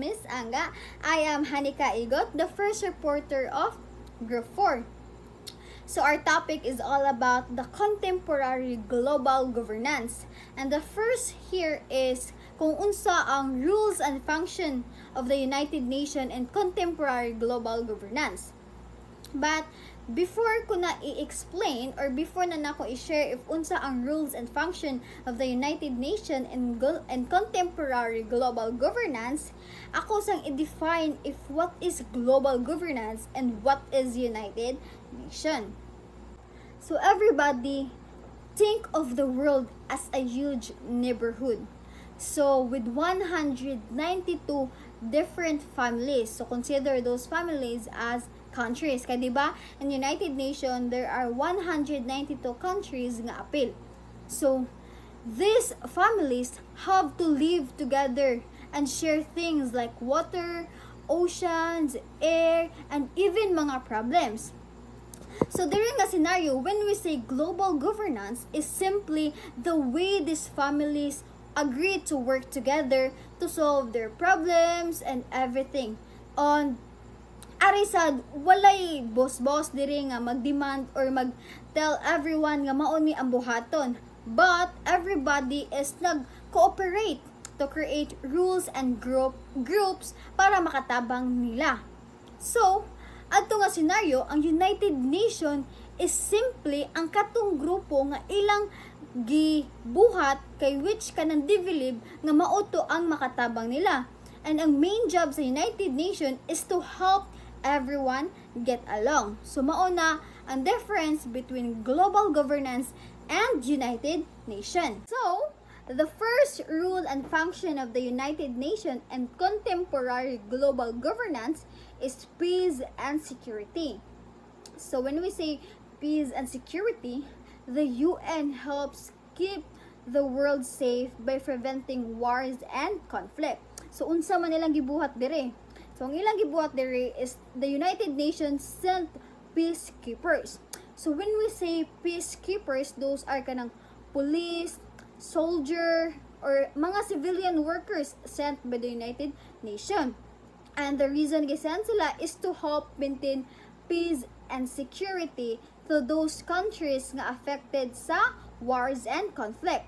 Miss Anga. I am Hanika Igot, the first reporter of Group 4. So our topic is all about the contemporary global governance. And the first here is kung unsa ang rules and function of the United Nations and contemporary global governance. But before ko na i-explain or before na nako i-share if unsa ang rules and function of the United Nations and contemporary global governance, ako sang i-define if what is global governance and what is United Nations. So everybody think of the world as a huge neighborhood. So with 192 different families, so consider those families as countries. Kaya diba, in United Nations, there are 192 countries nga apil. So, these families have to live together and share things like water, oceans, air, and even mga problems. So, during a scenario, when we say global governance is simply the way these families agree to work together to solve their problems and everything. On arisad, walay boss-boss diri nga mag-demand or mag-tell everyone nga mao ni ang buhaton. But everybody is nag-cooperate to create rules and groups para makatabang nila. So, adto nga senaryo, ang United Nations is simply ang katong grupo nga ilang gibuhat kay which kanang develop nga mauto ang makatabang nila. And ang main job sa United Nations is to help everyone get along. So mao na ang difference between global governance and United Nations. So, the first rule and function of the United Nations and contemporary global governance is peace and security. So when we say peace and security, the UN helps keep the world safe by preventing wars and conflict. So unsa man nilang gibuhat dire? So ang ilang gibuhat dire is the United Nations sent peacekeepers. So when we say peacekeepers, those are kanang police, soldier, or mga civilian workers sent by the United Nations. And the reason gisend sila is to help maintain peace and security to those countries nga affected sa wars and conflict.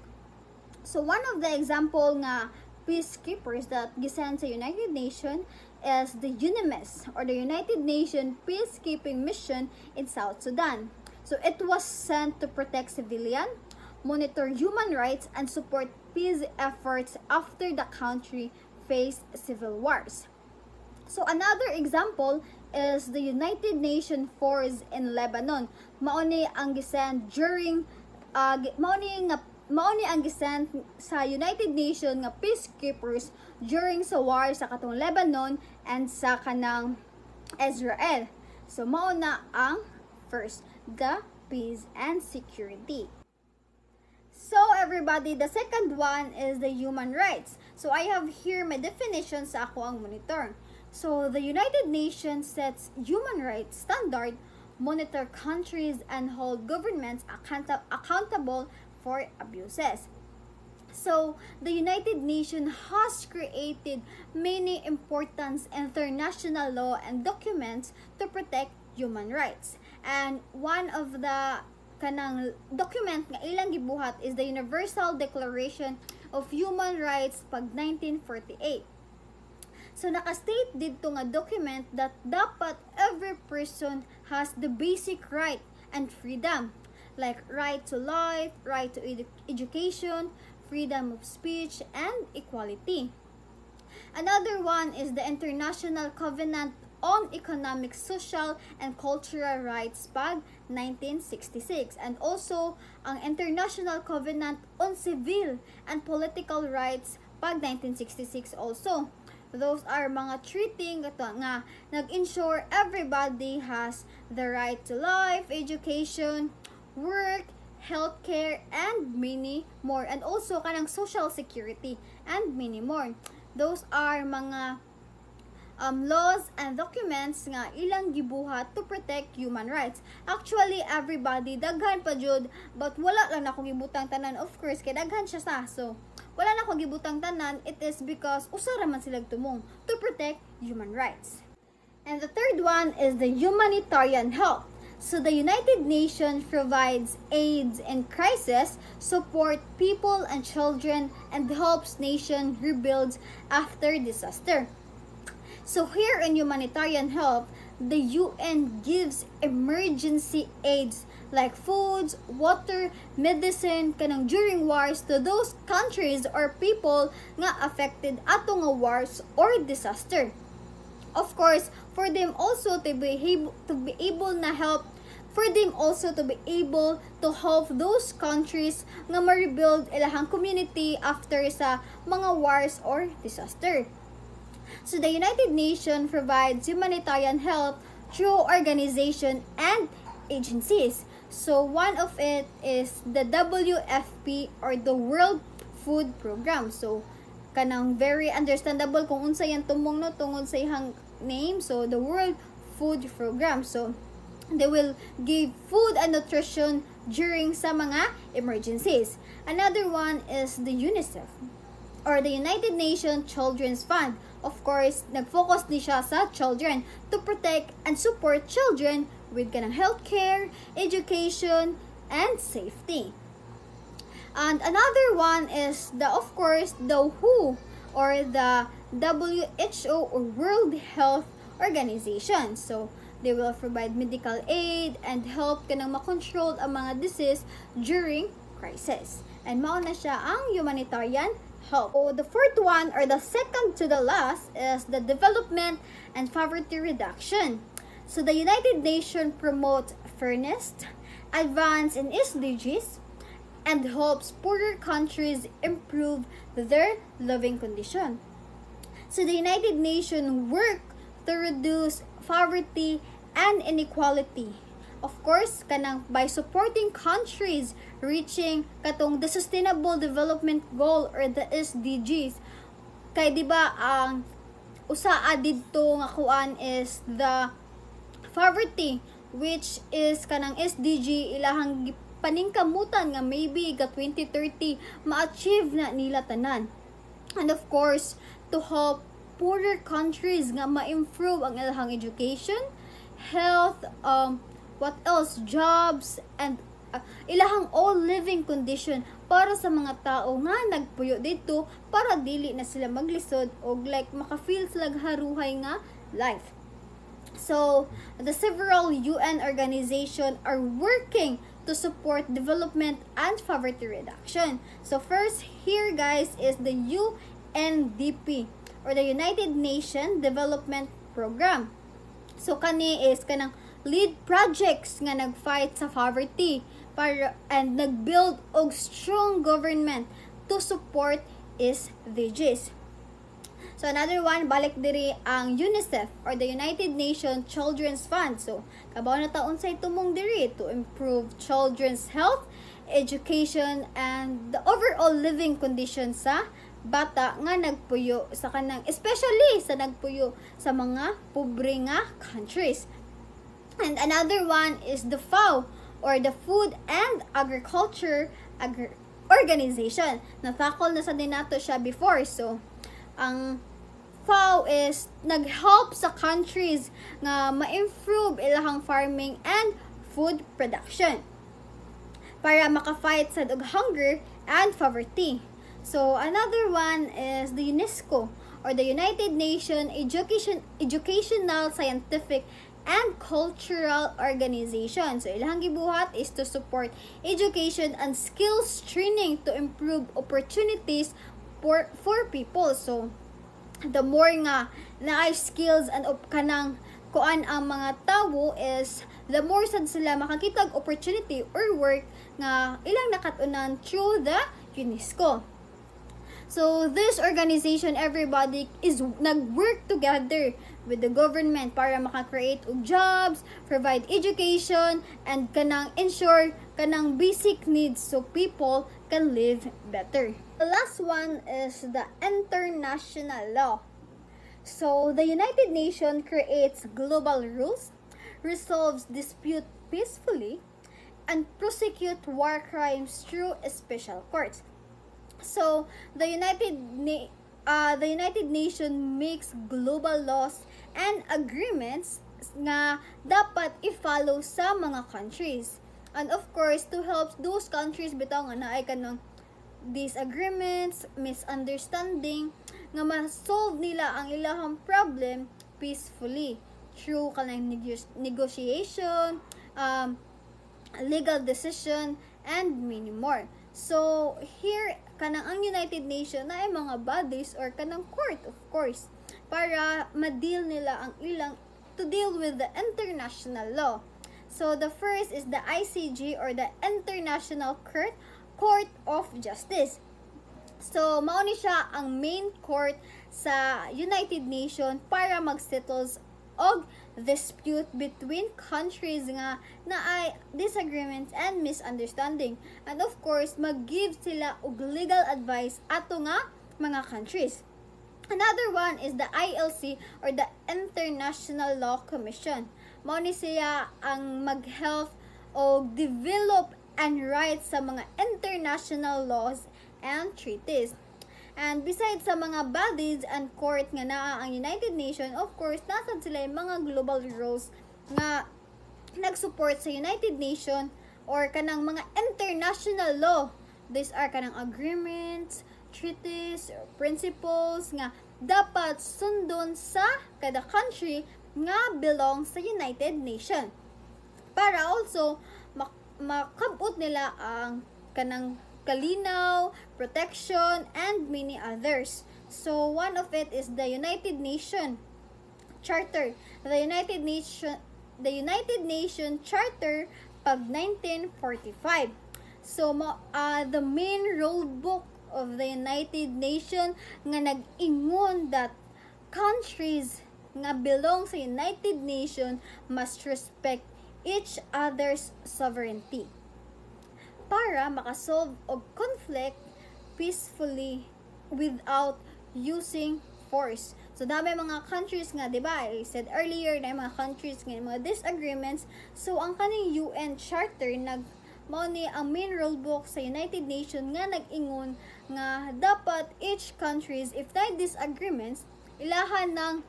So one of the example nga peacekeepers that gisend sa United Nations is the UNMISS, or the United Nations Peacekeeping Mission in South Sudan. So it was sent to protect civilians, monitor human rights, and support peace efforts after the country faced civil wars. So another example is the United Nations Force in Lebanon. Mao ni ang gisend during mao ni ang gisend sa United Nations nga peacekeepers during sa war sa katong Lebanon and sa kanang Israel. So mao na ang first, the peace and security. So everybody, the second one is the human rights. So I have here my definition sa ako ang monitor. So the United Nations sets human rights standard, monitor countries, and hold governments accountable for abuses. So, the United Nations has created many important international law and documents to protect human rights. And one of the kanang document nga ilang gibuhat is the Universal Declaration of Human Rights pag 1948. So, naka-state dito nga document that dapat every person has the basic right and freedom, like right to life, right to education, freedom of speech, and equality. Another one is the International Covenant on Economic, Social, and Cultural Rights pag 1966, and also ang International Covenant on Civil and Political Rights pag 1966 also. Those are mga treaty nga nag-ensure everybody has the right to life, education, work, healthcare, and many more. And also kanang social security and many more. Those are mga laws and documents nga ilang gibuhat to protect human rights. Actually, everybody, daghan pa jud, but wala lang na akong gibutang tanan. Of course, kay daghan siya sa. So, wala na akong gibutang tanan, it is because usara man sila tumong to protect human rights. And the third one is the humanitarian help. So the United Nations provides aids in crisis, support people and children, and helps nations rebuild after disaster. So here in humanitarian help, the UN gives emergency aids like foods, water, medicine kanang during wars to those countries or people nga affected ato nga wars or disaster. Of course, for them also to be able na help for them also to be able to help those countries nga ma-rebuild ilahang community after sa mga wars or disaster. So the United Nations provides humanitarian help through organization and agencies. So one of it is the WFP or the World Food Program. So kanang very understandable kung unsa yan tumong no tungod sa ihang name. So the World Food Program. So they will give food and nutrition during sa mga emergencies. Another one is the UNICEF or the United Nations Children's Fund. Of course, nag-focus ni siya sa children to protect and support children with kanang healthcare, education, and safety. And another one is the WHO or the WHO or World Health Organization. So they will provide medical aid and help kanang makontrol ang mga disease during crisis. And mao na siya ang humanitarian help. So the fourth one or the second to the last is the development and poverty reduction. So the United Nations promotes fairness, advance in SDGs, and helps poorer countries improve their living condition. So the United Nations work to reduce poverty and inequality. Of course, kanang by supporting countries reaching katong the Sustainable Development Goal or the SDGs. Kay di ba ang usaa didto nga kuan is the poverty, which is kanang SDG ilahang paningkamutan nga maybe ka 2030 ma-achieve na nila tanan. And of course, to help poorer countries nga ma-improve ang ilahang education, health, what else, jobs, and ilahang all living condition para sa mga tao nga nagpuyo dito para dili na sila maglisod o like maka-feel sila haruhay nga life. So, the several UN organizations are working to support development and poverty reduction. So first here guys is the UNDP or the United Nations Development Program. So kani is kanang lead projects nga nag-fight sa poverty para and nag-build og strong government to support SDGs. So another one, balik diri ang UNICEF or the United Nations Children's Fund. So kabaw na taon sa itumong diri to improve children's health, education, and the overall living conditions sa bata nga nagpuyo sa kanang especially sa nagpuyo sa mga pobre nga countries. And another one is the FAO or the Food and Agriculture Organization. Natakol na sa din nato siya before. So ang FAO is nag-help sa countries nga ma-improve ilahang farming and food production para maka-fight sa hunger and poverty. So another one is the UNESCO or the United Nations Educational, Scientific, and Cultural Organization. So ilang gibuhat is to support education and skills training to improve opportunities for people. So the more nga na skills and kanang kuan ang mga tao is the more sad sila makakita og opportunity or work nga ilang nakatunan through the UNESCO. So this organization, everybody is nag-work together with the government para maka-create og jobs, provide education, and kanang ensure kanang basic needs so people can live better. The last one is the international law. So the United Nations creates global rules, resolves dispute peacefully, and prosecute war crimes through special courts. So the the United Nations makes global laws and agreements nga dapat i-follow sa mga countries. And of course, to help those countries bitaw nga naay kanang disagreements, misunderstanding, nga ma-solve nila ang ilahang problem peacefully through kanang negotiation, legal decision, and many more. So, here, kanang ang United Nations na ay mga bodies or kanang court, of course, para ma-deal nila ang ilang to deal with the international law. So, the first is the ICJ or the International Court of Justice. So, mao ni siya ang main court sa United Nations para mag-settles og dispute between countries nga na ay disagreements and misunderstanding. And of course, mag-give sila og legal advice ato nga mga countries. Another one is the ILC or the International Law Commission. Mao ni siya ang mag-help o develop and write sa mga international laws and treaties. And besides sa mga bodies and court nga naa ang United Nations, of course, nasad sila yung mga global rules nga nag-support sa United Nations or kanang mga international law. These are kanang agreements, treaties, or principles nga dapat sundon sa kada country nga belong sa United Nations. Para also makabot nila ang kanang kalinaw, protection, and many others. So one of it is the United Nations Charter. The United Nations Charter pag 1945. So the main rule book of the United Nations nga nag-ingon that countries nga belong sa United Nations must respect each other's sovereignty para makasolve og conflict peacefully without using force. So dami mga countries nga, di ba? I said earlier na mga countries nga mga disagreements. So ang kaning UN Charter mao ni ang main rule book sa United Nations nga nag-ingon nga dapat each countries if they disagreements ilahan ng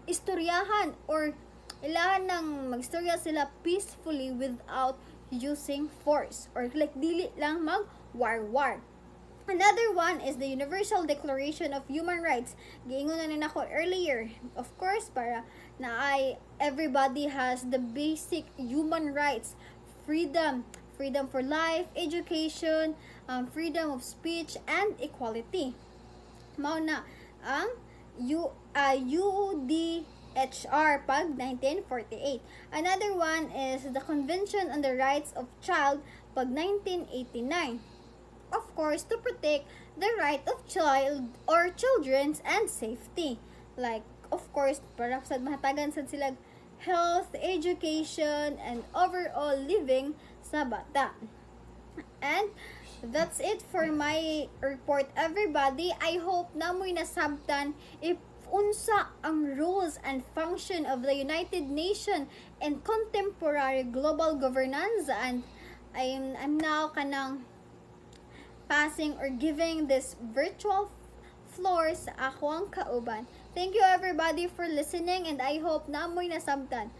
istoryahan or ilahan ng magstorya sila peacefully without using force or like dili lang mag war. Another one is the Universal Declaration of Human Rights. Giingon na nako earlier. Of course, para na everybody has the basic human rights, freedom for life, education, freedom of speech, and equality. Mao na ang UDHR pag 1948. Another one is the Convention on the Rights of Child pag 1989. Of course, to protect the right of child or children's and safety. Like, of course, para sa mahatagan sa sila health, education, and overall living sa bata. And that's it for my report, everybody. I hope na mo'y nasabtan if unsa ang rules and function of the United Nations and contemporary global governance. And I'm now kanang passing or giving this virtual floor sa akong kauban. Thank you everybody for listening and I hope na mo'y nasabtan.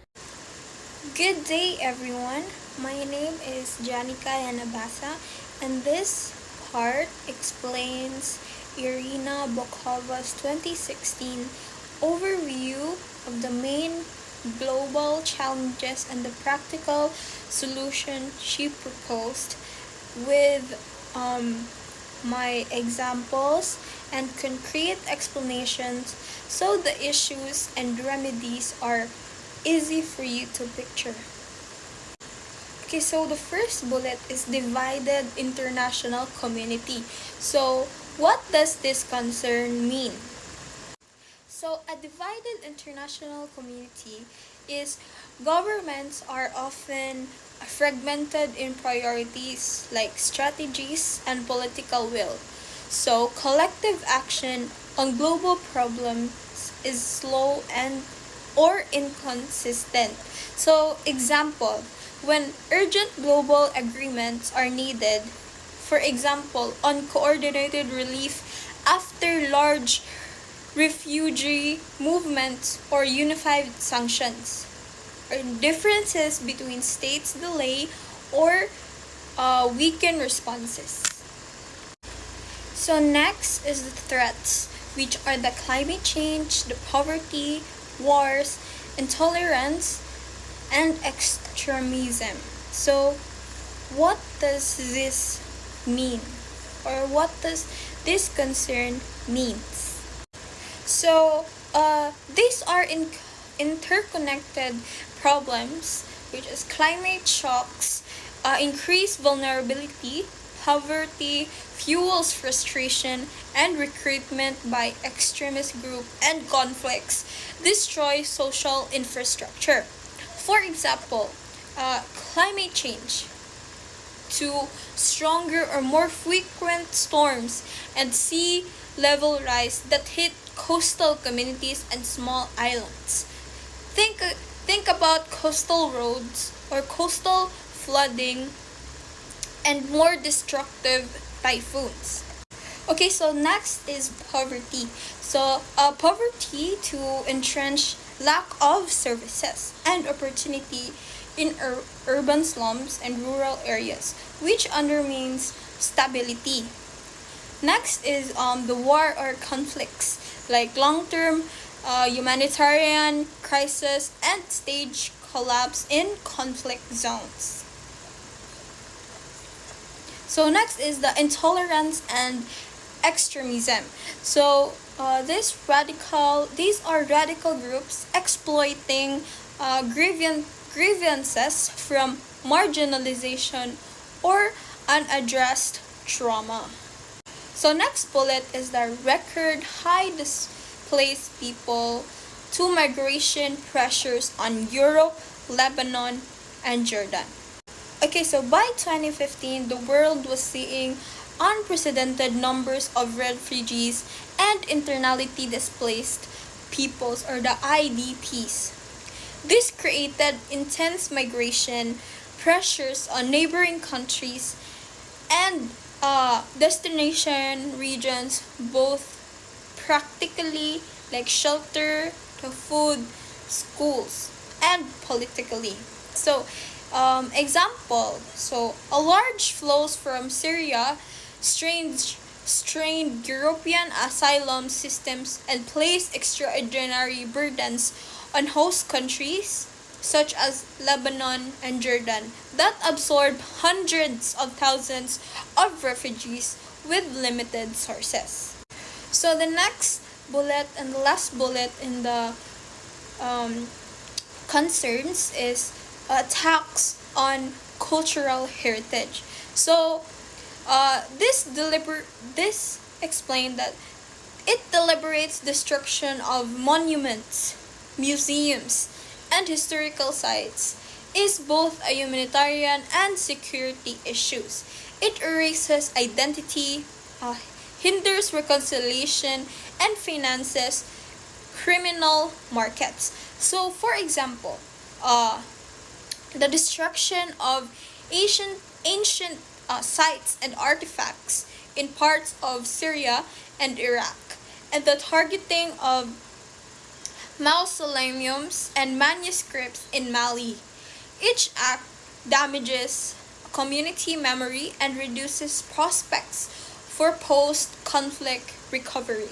Good day everyone. My name is Janica Yanabasa and this part explains Irina Bokhova's 2016 overview of the main global challenges and the practical solution she proposed with my examples and concrete explanations so the issues and remedies are easy for you to picture. Okay, so the first bullet is divided international community. So, what does this concern mean? So, a divided international community is governments are often fragmented in priorities like strategies and political will. So, collective action on global problems is slow and or inconsistent. So, example, when urgent global agreements are needed, for example, on coordinated relief after large refugee movements or unified sanctions, or differences between states delay or weaken responses. So next is the threats, which are the climate change, the poverty, wars, intolerance, and extremism. So what does this mean? Or what does this concern means? So these are interconnected problems, which is climate shocks, increased vulnerability, poverty, fuels frustration, and recruitment by extremist group and conflicts destroy social infrastructure. For example, climate change to stronger or more frequent storms and sea level rise that hit coastal communities and small islands. Think about coastal roads or coastal flooding and more destructive typhoons. Okay, so next is poverty. So poverty to entrench lack of services and opportunity in urban slums and rural areas, which undermines stability. Next is the war or conflicts, like long-term humanitarian crisis and stage collapse in conflict zones. So next is the intolerance and extremism. So these are radical groups exploiting grievances from marginalization or unaddressed trauma. So next bullet is the record high displaced people to migration pressures on Europe, Lebanon, and Jordan. Okay, so by 2015, the world was seeing unprecedented numbers of refugees and internally displaced peoples, or the IDPs. This created intense migration pressures on neighboring countries and destination regions, both practically, like shelter, to food, schools, and politically. So so a large flows from Syria strained European asylum systems and placed extraordinary burdens on host countries such as Lebanon and Jordan that absorbed hundreds of thousands of refugees with limited sources. So the next bullet and the last bullet in the concerns is attacks on cultural heritage. So this explained that it deliberates destruction of monuments, museums, and historical sites is both a humanitarian and security issues. It erases identity, hinders reconciliation, and finances criminal markets. So, for example, the destruction of ancient sites and artifacts in parts of Syria and Iraq, and the targeting of mausoleums and manuscripts in Mali. Each act damages community memory and reduces prospects for post-conflict recovery.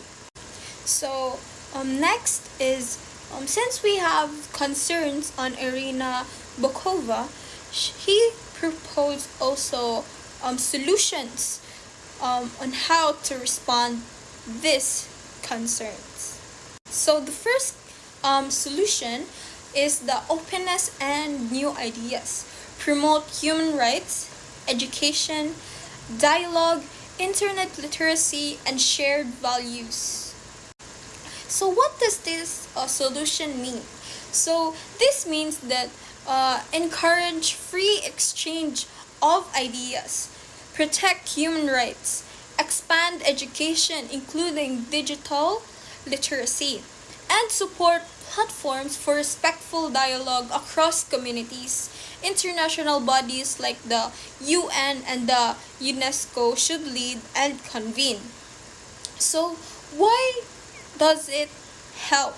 So next is, since we have concerns on Irina Bokova, he proposed also solutions on how to respond these concerns. So the first solution is the openness and new ideas. Promote human rights, education, dialogue, internet literacy, and shared values. So what does this solution mean? So this means that encourage free exchange of ideas, protect human rights, expand education including digital literacy, and support platforms for respectful dialogue across communities. International bodies like the UN and the UNESCO should lead and convene. So, why does it help?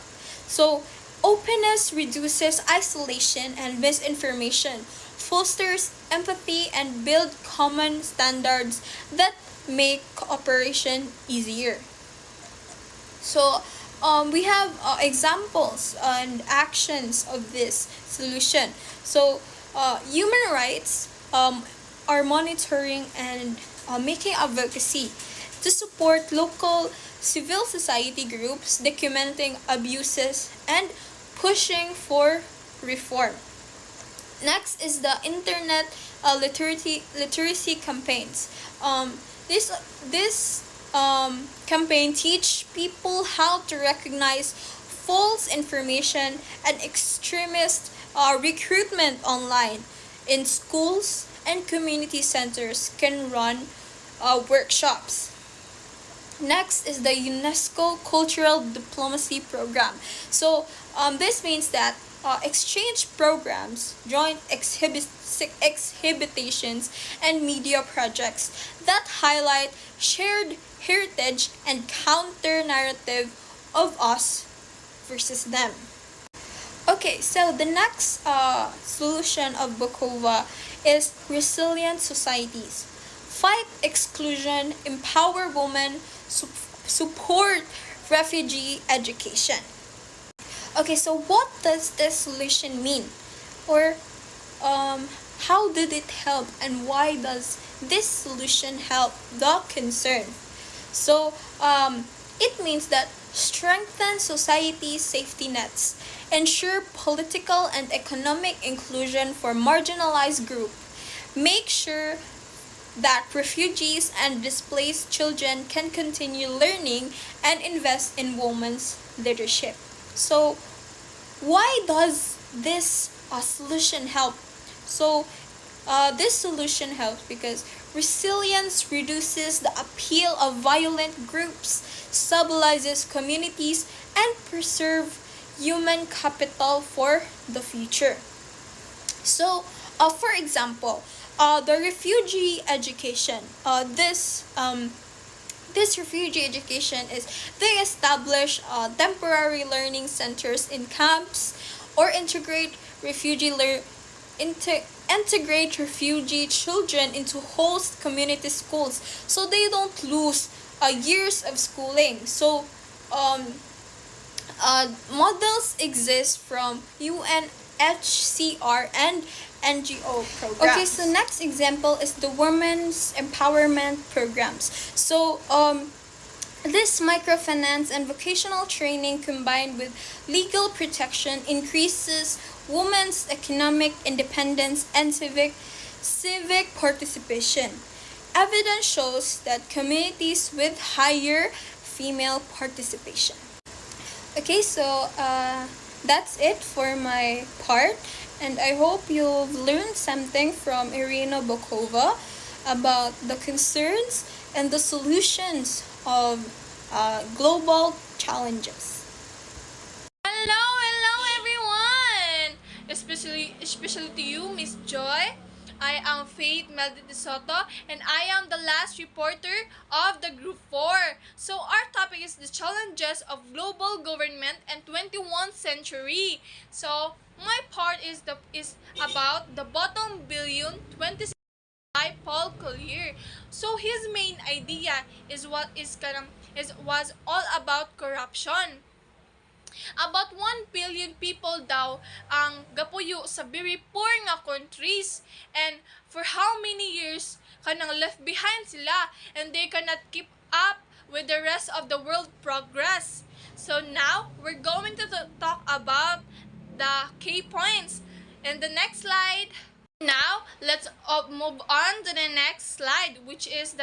So, openness reduces isolation and misinformation, fosters empathy, and build common standards that make cooperation easier. So, we have examples and actions of this solution. So, human rights are monitoring and making advocacy to support local civil society groups, documenting abuses, and pushing for reform. Next is the internet literacy campaigns. This campaign teach people how to recognize false information and extremist recruitment online. In schools and community centers can run workshops. Next is the UNESCO Cultural Diplomacy Program. So this means that exchange programs, joint exhibitions, and media projects that highlight shared heritage and counter narrative of us versus them. Okay, so the next solution of Bokova is resilient societies. Fight exclusion, empower women, support refugee education. Okay, so what does this solution mean? Or how did it help, and why does this solution help the concern? So it means that strengthen society's safety nets, ensure political and economic inclusion for marginalized groups, make sure that refugees and displaced children can continue learning, and invest in women's leadership. So, why does this solution help? So, this solution helps because resilience reduces the appeal of violent groups, stabilizes communities, and preserve human capital for the future. So, for example, the refugee education. This refugee education is they establish temporary learning centers in camps or integrate refugee children into host community schools so they don't lose years of schooling. So models exist from UNHCR and NGO programs. Okay, so next example is the women's empowerment programs. So this microfinance and vocational training combined with legal protection increases women's economic independence and civic participation. Evidence shows that communities with higher female participation. Okay, so that's it for my part, and I hope you've learned something from Irina Bokova about the concerns and the solutions of global challenges. Hello everyone! Especially to you, Miss Joy. I am Faith Melody De Soto, and I am the last reporter of the Group 4. So our topic is the challenges of global government and 21st century. So my part is about the bottom billion 20 by Paul Collier. So his main idea was all about corruption. About 1 billion people daw ang gapuyo sa very poor nga countries, and for how many years kanang left behind sila, and they cannot keep up with the rest of the world progress. So now we're going to talk about the key points in the next slide. Now, let's move on to the next slide, which is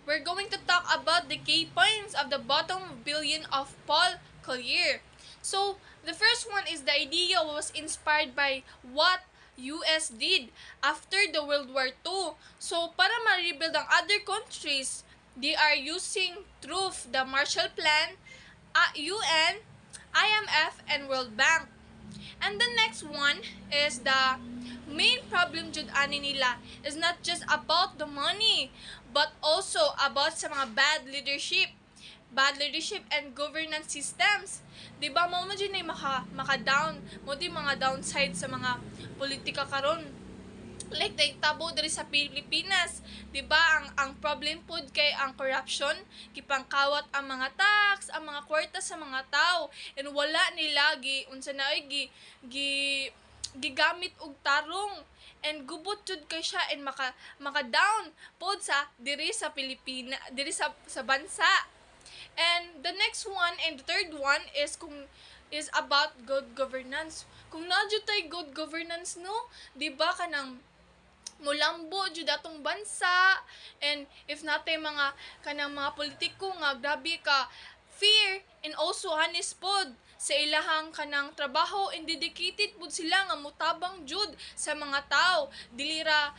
we're going to talk about the key points of the bottom billion of Paul Collier. So, the first one is the idea was inspired by what US did after the World War II. So, para ma-rebuild ang other countries, they are using through the Marshall Plan, UN, IMF, and World Bank. And the next one is the main problem jud ani nila is not just about the money, but also about sa mga bad leadership. bad leadership and governance systems. Di ba mo dyan ay maka-down mo di mga downside sa mga politika karon, like tabo diri sa Pilipinas, di ba ang problem pod kay ang corruption, gipangkawat ang mga tax, ang mga kwarta sa mga tao, and wala nila unsa na gigamit og tarong, and gubot jud kay siya, and maka down pod sa diri sa Pilipinas, diri sa bansa. And the next one and the third one is about good governance. Kung nadyo tay good governance, no, di ba kanang mulambo jud atong bansa, and if natay mga kanang mga politiko nga grabe ka fear and also honest pod sa ilahang kanang trabaho, and dedicated pod sila nga mutabang jud sa mga tao, dilira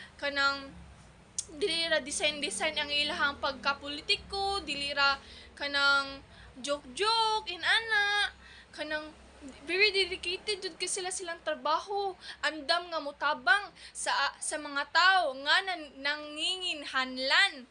design ang ilahang pagkapolitiko, dilira kanang joke in ana, kanang very dedicated jud kasi silang trabaho, andam nga mutabang sa mga tao nga nanginginhanlan.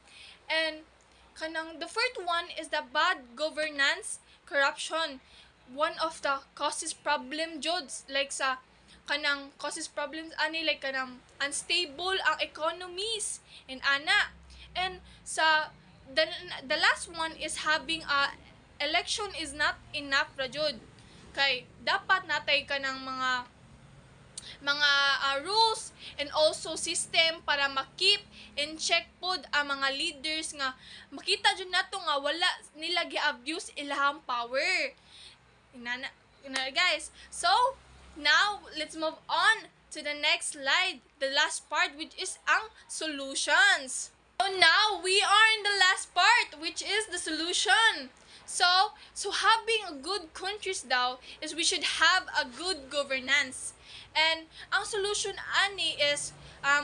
And kanang the fourth one is the bad governance, corruption. One of the causes problem jud, like sa kanang causes problems ani, like kanang unstable ang economies and ana. And sa the last one is having a election is not enough ra jud, kay dapat natay ka ng mga rules and also system para makip and check pod ang mga leaders nga makita jud nato nga wala nila gi-abuse ilahang power. Inana guys. So now let's move on to the next slide, the last part, which is ang solutions. So now we are in the last part, which is the solution. So having a good countries daw is we should have a good governance. And ang solution ani is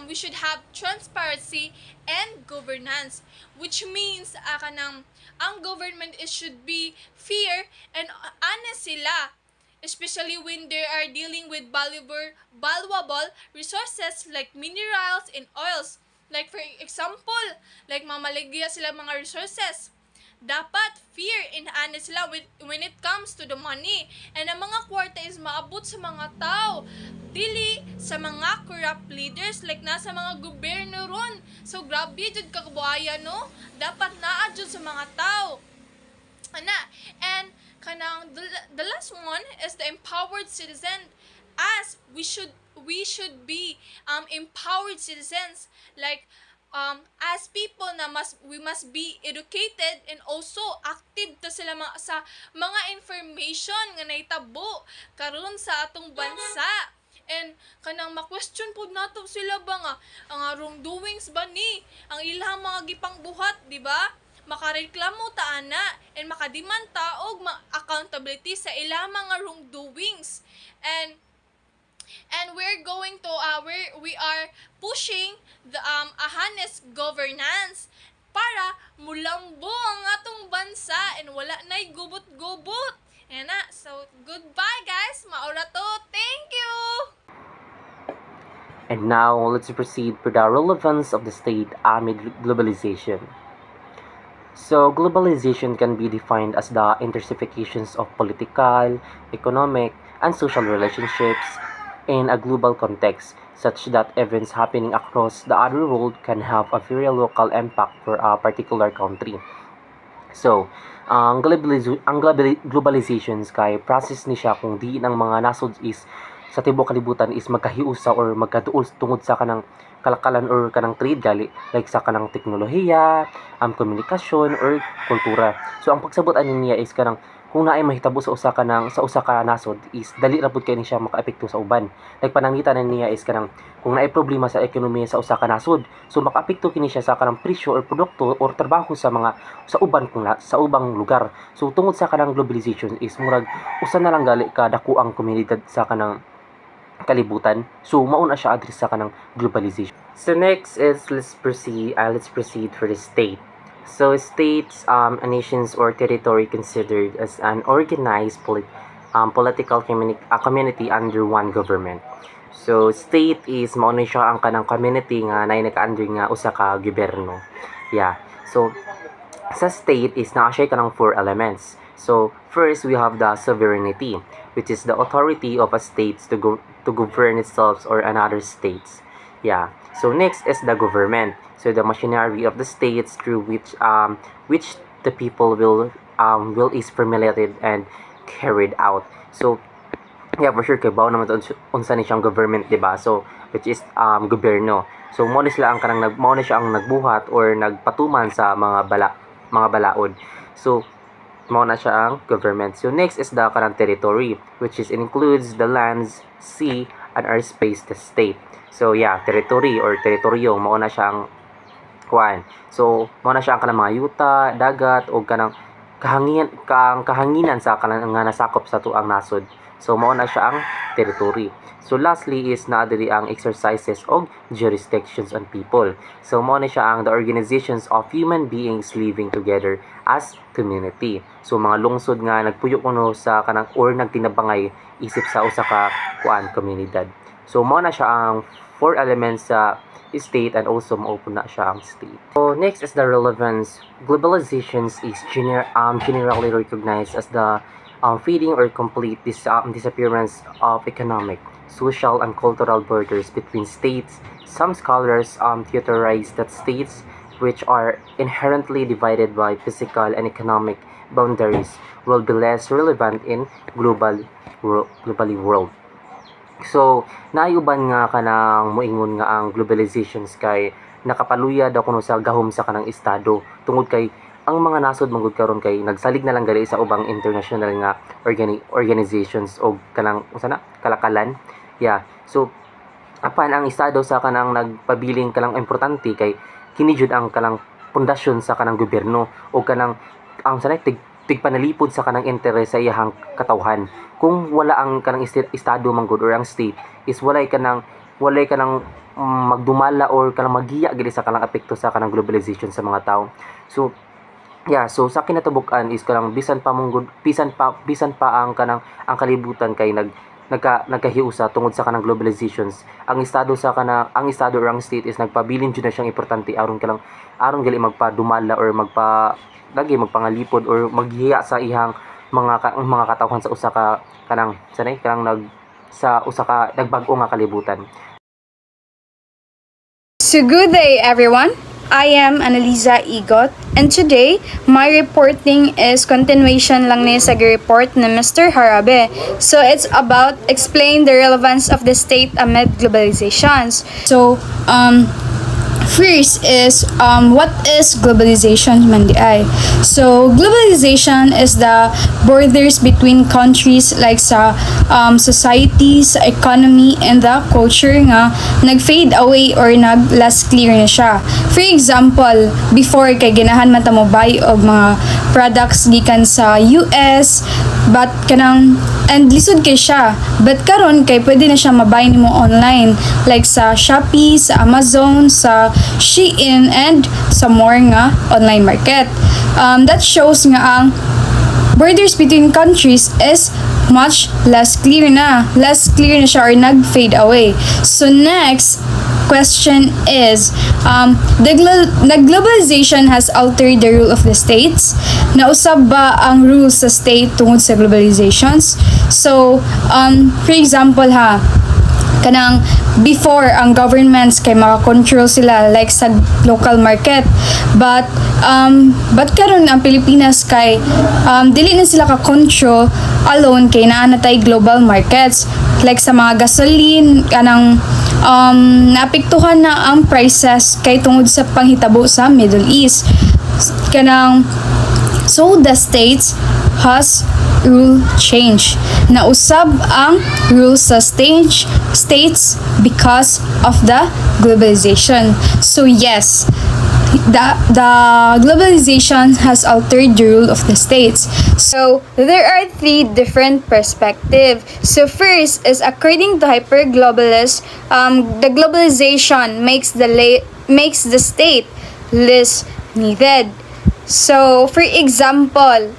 we should have transparency and governance, which means ang government should be fair and honest sila, especially when they are dealing with valuable resources like minerals and oils. Like for example, like mamaligya sila mga resources. Dapat fair and honest sila when it comes to the money. And ang mga kwarta is maabot sa mga tao, dili sa mga corrupt leaders like nasa mga gobyerno ron. So grabe jud ka kabuaya, no? Dapat naa jud sa mga tao. Ana, and kanang the last one is the empowered citizen, as we should be empowered citizens, like as people na we must be educated and also active ta sila sa mga information nga nahitabo karon sa atong bansa. And kanang ma-question pod nato sila ba nga ang wrongdoings ba ni ang ilang mga gipangbuhat, di ba? Makareklamo ta ana and makademand ta og accountability sa ilang mga wrongdoings. And we're going to we are pushing the a honest governance para mulambo ang atong bansa and wala nay gubot-gubot. Yan na. So goodbye guys. Maura to. Thank you. And now let's proceed with the relevance of the state amid globalization. So globalization can be defined as the intensifications of political, economic, and social relationships in a global context, such that events happening across the other world can have a very local impact for a particular country. So, ang globalizations kay process ni siya kung di ng mga nasod is sa tibuok kalibutan is magkahiusa or magkaduol tungod sa kanang kalakalan or kanang trade gali, like sa kanang teknolohiya, komunikasyon or kultura. So ang pagsabot ani niya is kanang kung naay mahitabo sa usa ka nasod is dali ra pud kay ni siya makaapekto sa uban. Like panangitan niya is kanang kung naay problema sa ekonomiya sa usa ka nasod, so makaapekto kini siya sa kanang presyo or produkto or trabaho sa sa ubang lugar. So tungod sa kanang globalization is murag usa na lang gali ka dako ang komunidad sa kanang kalibutan. So mauna siya address sa kanang globalization. So next is let's proceed for the state. So states, a nations or territory considered as an organized political community under one government. So state is mao na siya ang kanang community nga nay naka-under nga usa ka gobyerno. Yeah. So sa state is na-share ka ng 4 elements. So, first, we have the sovereignty, which is the authority of a state to govern itself or another states. Yeah. So, next is the government. So, the machinery of the states through which the people will is formulated and carried out. So, yeah, for sure, kay bao naman to unsa ni siyang government, di ba? So, which is gobyerno. So, mo na sila ang mo na siya ang nagbuhat or nagpatuman sa mga balaod. So, mo na siya ang government. So, next is the kanang territory, which is includes the lands, sea, and airspace the state. So, yeah, territory or teritoryo, mo na siya ang kuan. So, mo na siya ang kanang mga yuta, dagat, o kanang kahanginan sa kanang nga nasakop sa tuang nasod. So, mao na siya ang territory. So, lastly is na diri ang exercises of jurisdictions on people. So, mao na siya ang the organizations of human beings living together as community. So, mga lungsod nga nagpuyo kuno sa kanang or nagtinabangay isip sa usa ka kuan komunidad. So, mao na siya ang 4 elements sa state and also ma-open na siya ang state. So, next is the relevance. Globalizations is generally recognized as the fading or complete disappearance of economic, social, and cultural borders between states. Some scholars theorize that states which are inherently divided by physical and economic boundaries will be less relevant in globally world. So, naayuban nga kanang moingon nga ang globalizations kay nakapaluya daw kuno sa gahom sa kanang estado tungod kay ang mga nasod manggod karon kay nagsalig na lang gali sa ubang international nga organizations o kanang usa na kalakalan. Yeah. So, apan ang estado sa kanang nagpabiling kanang importante kay kini jud ang kanang pundasyon sa kanang gobyerno o kanang ang sanay tigpanalipod sa kanang interes sa iyang katawhan. Kung wala ang kanang estado manggod or ang state is walay kanang magdumala or kanang magiya gid sa kanang epekto sa kanang globalization sa mga tao. So, yeah, so sa kinatubukan is kanang bisan pa ang kanang ang kalibutan kay nagkahiusa tungod sa kanang globalizations. Ang estado or ang state is nagpabilin jud na siyang importante aron gali magpadumala or magpangalipod or maghiya sa ihang mga katawhan sa usa ka kanang sa usa ka nagbag-o nga kalibutan. So good day everyone. I am Annalisa Igot, and today, my reporting is continuation lang ni sa report ni Mr. Harabe. So, it's about explain the relevance of the state amid globalizations. So, first is what is globalization man di ay. So globalization is the borders between countries like sa society, sa economy, and the culture nga nag-fade away or nag-less clear na siya. For example, before kay ginahan man ta mo buy og mga products gikan sa US but kanang and lisod kay siya, but karon kay pwede na siya mabay nimo online like sa Shopee, sa Amazon, sa Shein, and sa more nga online market. That shows nga ang borders between countries is much less clear na siya or nag-fade away. So next question is, the globalization has altered the rule of the states. Nausab ba ang rules sa state tungod sa globalizations? So, for example kanang before ang governments kay maka-control sila like sa local market, but karon ang Pilipinas kay dili na sila ka-control alone kay naa na tay global markets like sa mga gasoline kanang naapektuhan na ang prices kay tungod sa panghitabo sa Middle East kanang. So the states has rule change. Nausab ang rules sa states because of the globalization. So yes, the globalization has altered the rule of the states. So there are 3 different perspectives. So first is according to hyperglobalists, the globalization makes the state less needed. So for example,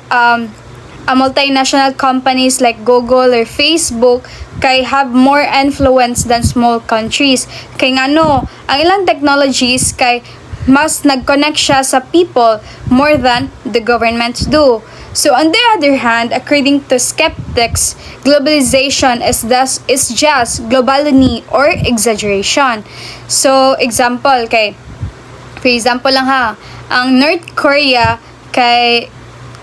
multinational companies like Google or Facebook kay have more influence than small countries. Kay ngano, ang ilang technologies kay mas nag-connect siya sa people more than the governments do. So on the other hand, according to skeptics, globalization is just globality or exaggeration. So example for example lang ha, ang North Korea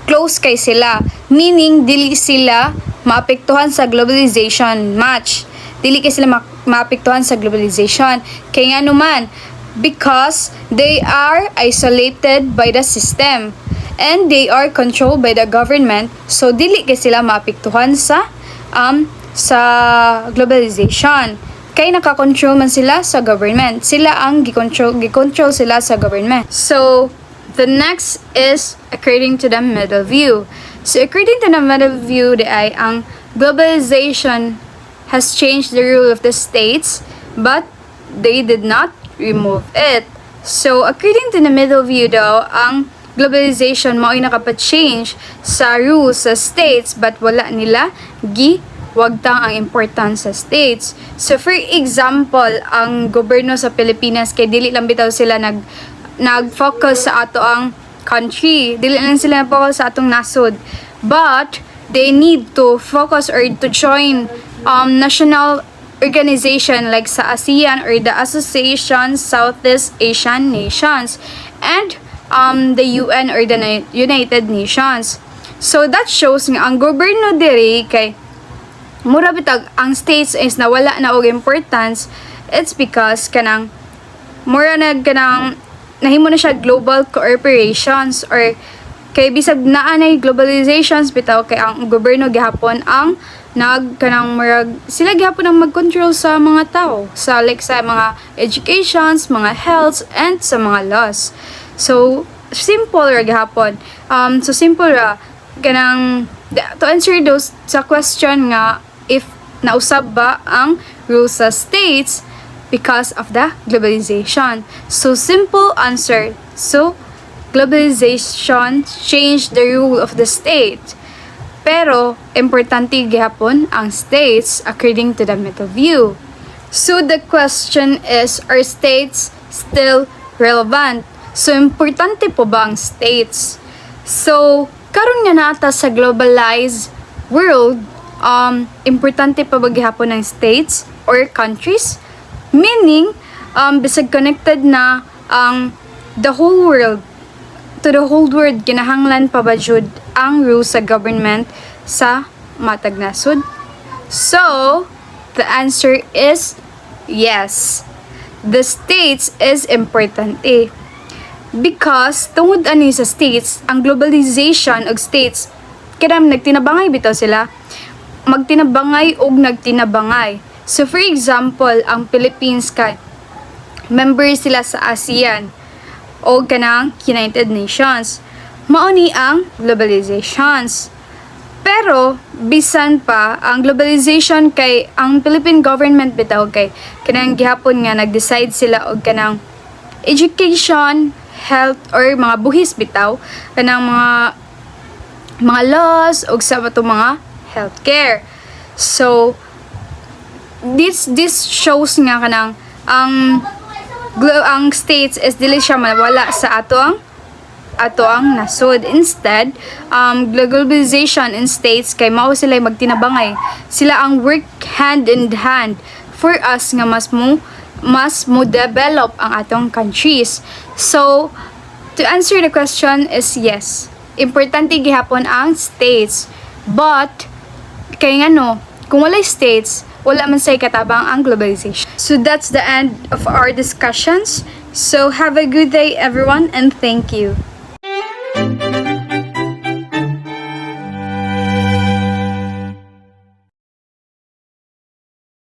close kay sila, meaning dili sila maapektuhan sa globalization match. Dili kay sila maapektuhan sa globalization. Kaya nga naman, because they are isolated by the system and they are controlled by the government, so dili kay sila maapektuhan sa globalization. Kay nakakontrol man sila sa government. Sila ang gikontrol sila sa government. So the next is according to the middle view. So according to the middle view, ang globalization has changed the rule of the states, but they did not remove it. So according to the middle view daw, ang globalization mao'y nakapa-change sa rules sa states, but wala nila wagtang ang importance sa states. So for example, ang gobyerno sa Pilipinas kay dili lang bitaw sila nag-focus sa ato ang country, dili lang sila nag-focus sa atong nasod, but they need to focus or to join national organization like sa ASEAN or the Association Southeast Asian Nations and the UN or the United Nations. So that shows nga ang gobyerno diri kay mura bitag ang states is nawala na og importance. It's because kanang mura nahimo na siya global corporations or kay bisag naa na globalizations bitaw kay ang gobyerno gihapon ang sila gihapon ang mag-control sa mga tao sa mga educations, mga health and sa mga laws. So simple ra gihapon. So simple ra to answer those sa question nga if nausab ba ang rules sa states because of the globalization. So simple answer. So globalization changed the rule of the state. Pero importante gihapon ang states according to the middle view. So the question is, are states still relevant? So importante po ba ang states? So karon nga naata sa globalized world, importante pa ba gihapon ng states or countries? Meaning, bisag connected na ang the whole world to the whole world, kinahanglan pa ba jud ang rules sa government sa matag nasod? So, the answer is yes. The states is important because tungod ani sa states, ang globalization og states kanang nagtinabangay bitaw sila, magtinabangay og nagtinabangay. So for example, ang Philippines member sila sa ASEAN o kanang United Nations. Mao ni ang globalizations. Pero bisan pa ang globalization kay ang Philippine government bitaw kay kanang gihapon nga nag-decide sila og kanang education, health or mga buhis bitaw kanang mga laws og sa ato mga healthcare. So this shows nga kanang ang states is dili siya mawala sa ato ang nasod. Instead, globalization in states kay mao sila magtinabangay. Sila ang work hand in hand for us nga mas mo develop ang atong countries. So, to answer the question is yes. Importante gihapon ang states. But kay ngano, kung walay states, wala man say katabang ang globalization. So that's the end of our discussions. So have a good day everyone and thank you.